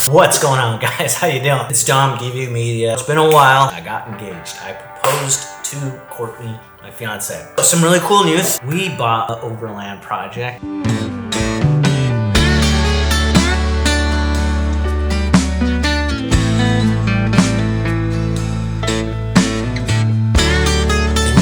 What's going on, guys? How you doing? It's Dom, DV Media. It's been a while. I got engaged. I proposed to Courtney, my fiance. Some really cool news. We bought an Overland project.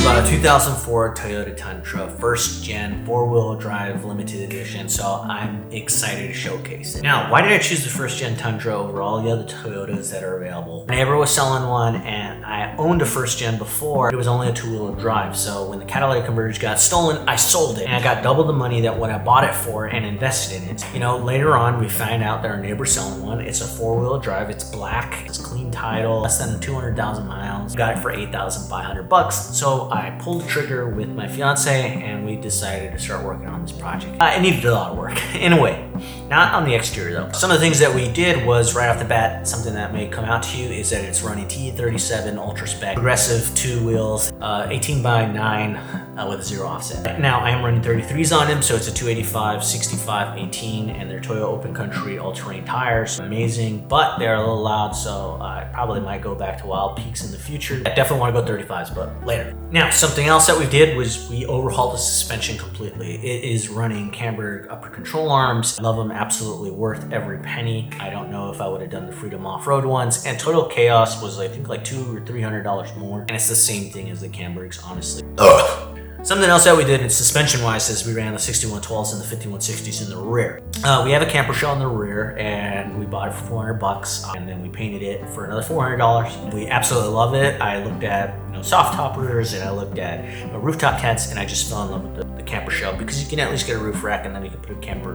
A 2004 Toyota Tundra, first gen, 4-wheel drive, limited edition, so I'm excited to showcase it. Now, why did I choose the first gen Tundra over all the other Toyotas that are available? My neighbor was selling one, and I owned a first gen before. It was only a 2-wheel drive, so when the catalytic converter got stolen, I sold it, and I got double the money that what I bought it for and invested in it. You know, later on, we find out that our neighbor's selling one. It's a 4-wheel drive, it's black, it's clean title, less than 200,000 miles. Got it for $8,500, so I pulled the trigger with my fiance and we decided to start working on this project. It needed a lot of work. In a way, not on the exterior though. Some of the things that we did was right off the bat, something that may come out to you is that it's running T37 Ultra Spec, progressive 2 wheels, 18x9 with a 0 offset. Now I am running 33s on him, so it's a 285, 65, 18, and they're Toyo Open Country all-terrain tires. Amazing, but they're a little loud, so I probably might go back to Wild Peaks in the future. I definitely want to go 35s, but later. Now, something else that we did was we overhauled the suspension completely. It is running Camburg upper control arms. I love them, absolutely worth every penny. I don't know if I would have done the Freedom Off-Road ones, and Total Chaos was I think like $200 or $300 more, and it's the same thing as the Camburgs, honestly. Ugh. Something else that we did in suspension-wise is we ran the 6112s and the 5160s in the rear. We have a Campershell in the rear, and we bought it for $400, and then we painted it for another $400. We absolutely love it. I looked at soft toppers, and I looked at rooftop tents, and I just fell in love with the Campershell because you can at least get a roof rack, and then you can put a camper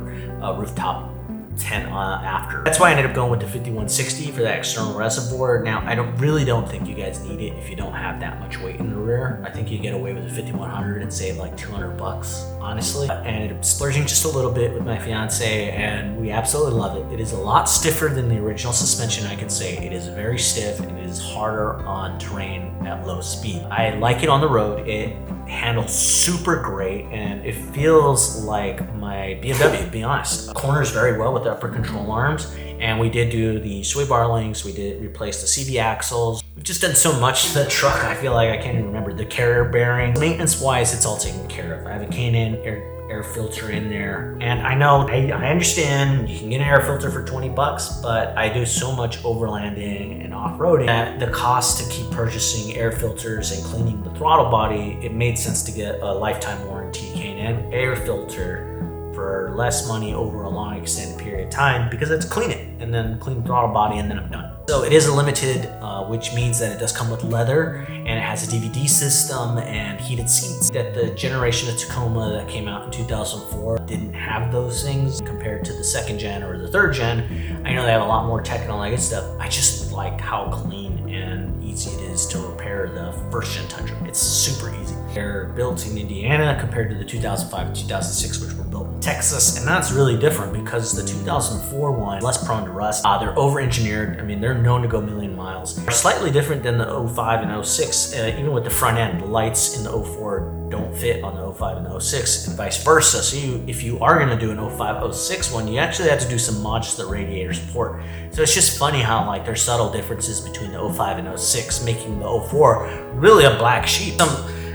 rooftop tent after. That's why I ended up going with the 5160 for that external reservoir. Now, I really don't think you guys need it if you don't have that much weight in the rear. I think you get away with a 5100 and save like $200, honestly. And I'm splurging just a little bit with my fiance, and we absolutely love it. It is a lot stiffer than the original suspension, I can say. It is very stiff, and it is harder on terrain at low speed. I like it on the road. It handles super great, and it feels like my BMW, to be honest. Corners very well with the upper control arms, and we did do the sway bar links. We did replace the CV Axels. We've just done so much to the truck, I feel like I can't even remember. The carrier bearing. Maintenance wise, it's all taken care of. I have a K&N air filter in there, and I know I understand you can get an air filter for $20, but I do so much overlanding and off-roading that the cost to keep purchasing air filters and cleaning the throttle body, it made sense to get a lifetime warranty K&N air filter for less money over a long extended period of time, because I have to clean it and then clean the throttle body, and then I'm done. So it is a limited, which means that it does come with leather, and it has a DVD system and heated seats. That the generation of Tacoma that came out in 2004 didn't have those things compared to the 2nd gen or the 3rd gen. I know they have a lot more tech and all that good stuff. I just like how clean and easy it is to repair the 1st gen Tundra. It's super easy. They're built in Indiana compared to the 2005 and 2006, which were built in Texas, and that's really different because the 2004 one is less prone to rust. They're over-engineered. I mean, they're known to go a million miles. They're slightly different than the 05 and 06, even with the front end. The lights in the 04 don't fit on the 05 and 06, and vice versa. So if you are going to do an 05, 06 one, you actually have to do some mods to the radiator support. So it's just funny how like there's subtle differences between the 05 and 06, making the 04 really a black sheep.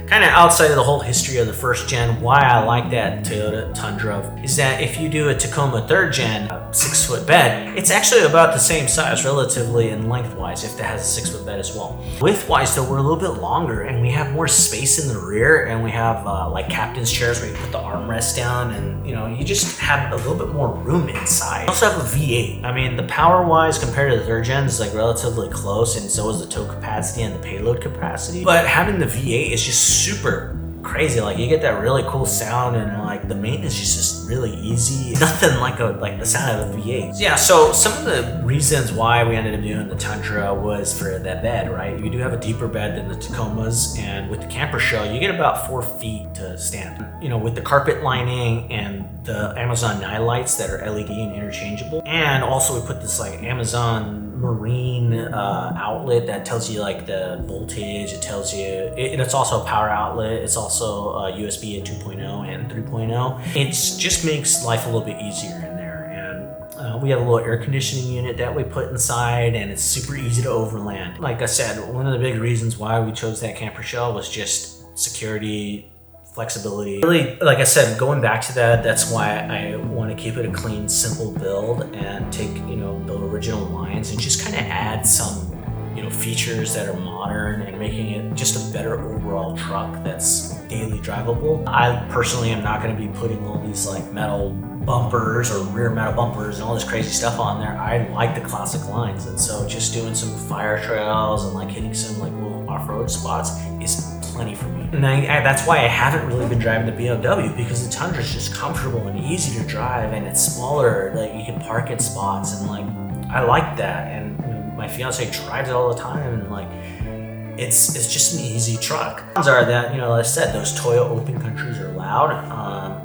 Kind of outside of the whole history of the 1st gen, why I like that Toyota Tundra is that if you do a Tacoma 3rd gen 6-foot bed, it's actually about the same size relatively and lengthwise if it has a 6-foot bed as well. Widthwise though, we're a little bit longer, and we have more space in the rear, and we have like captain's chairs where you put the armrest down, and you just have a little bit more room inside. We also have a V8. I mean, the power wise compared to the 3rd gen is like relatively close, and so is the tow capacity and the payload capacity. But having the V8 is just super crazy. Like, you get that really cool sound, and like the maintenance is just really easy. Nothing like the sound of a V8. Yeah, so some of the reasons why we ended up doing the Tundra was for that bed, right? You do have a deeper bed than the Tacomas, and with the Campershell, you get about 4 feet to stand. With the carpet lining and the Amazon night lights that are LED and interchangeable, and also we put this like Amazon marine outlet that tells you like the voltage. It tells you it's also a power outlet. It's also USB at 2.0 and 3.0. It just makes life a little bit easier in there. And We have a little air conditioning unit that we put inside, and it's super easy to overland. Like I said, one of the big reasons why we chose that camper shell was just security, flexibility. Really, like I said, going back to that, that's why I want to keep it a clean, simple build and take, the original lines and just kind of add some, features that are modern and making it just a better overall truck that's daily drivable. I personally am not going to be putting all these like metal bumpers or rear metal bumpers and all this crazy stuff on there. I like the classic lines, and so just doing some fire trails and like hitting some like little off-road spots is plenty for me. And that's why I haven't really been driving the BMW, because the Tundra is just comfortable and easy to drive, and it's smaller. Like you can park at spots, and like I like that. And my fiance drives it all the time, and like it's just an easy truck. Cons are that, like I said, those Toyo Open Countries are loud.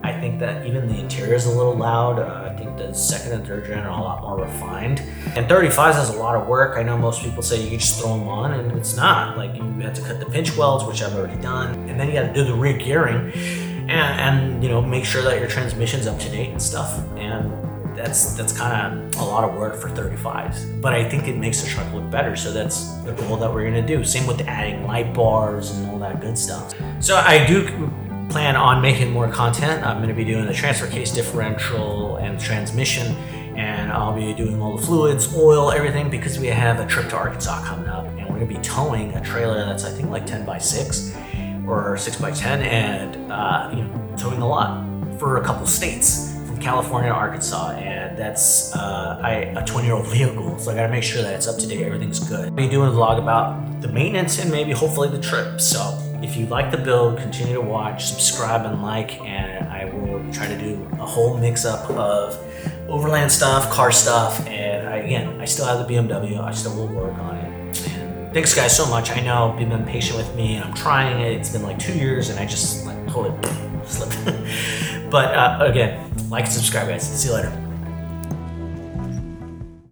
I think that even the interior is a little loud. I think the second and third gen are a lot more refined. And 35s has a lot of work. I know most people say you can just throw them on, and it's not. Like you have to cut the pinch welds, which I've already done, and then you got to do the rear gearing, and make sure that your transmission's up to date and stuff. And that's kind of a lot of work for 35s, but I think it makes the truck look better, so that's the goal that we're gonna do. Same with adding light bars and all that good stuff. So I do plan on making more content. I'm gonna be doing the transfer case differential and transmission, and I'll be doing all the fluids, oil, everything, because we have a trip to Arkansas coming up, and we're gonna be towing a trailer that's I think like 10x6 or 6x10, and towing a lot for a couple states. California to Arkansas, and that's a 20-year-old vehicle, so I gotta make sure that it's up to date, everything's good. I'll be doing a vlog about the maintenance and maybe hopefully the trip. So if you like the build, continue to watch, subscribe and like, and I will try to do a whole mix-up of overland stuff, car stuff, and I still have the BMW, I still will work on it. And thanks guys so much. I know you've been patient with me, and I'm trying it. It's been like 2 years, and I just like totally slipped. But again, like and subscribe, guys. See you later.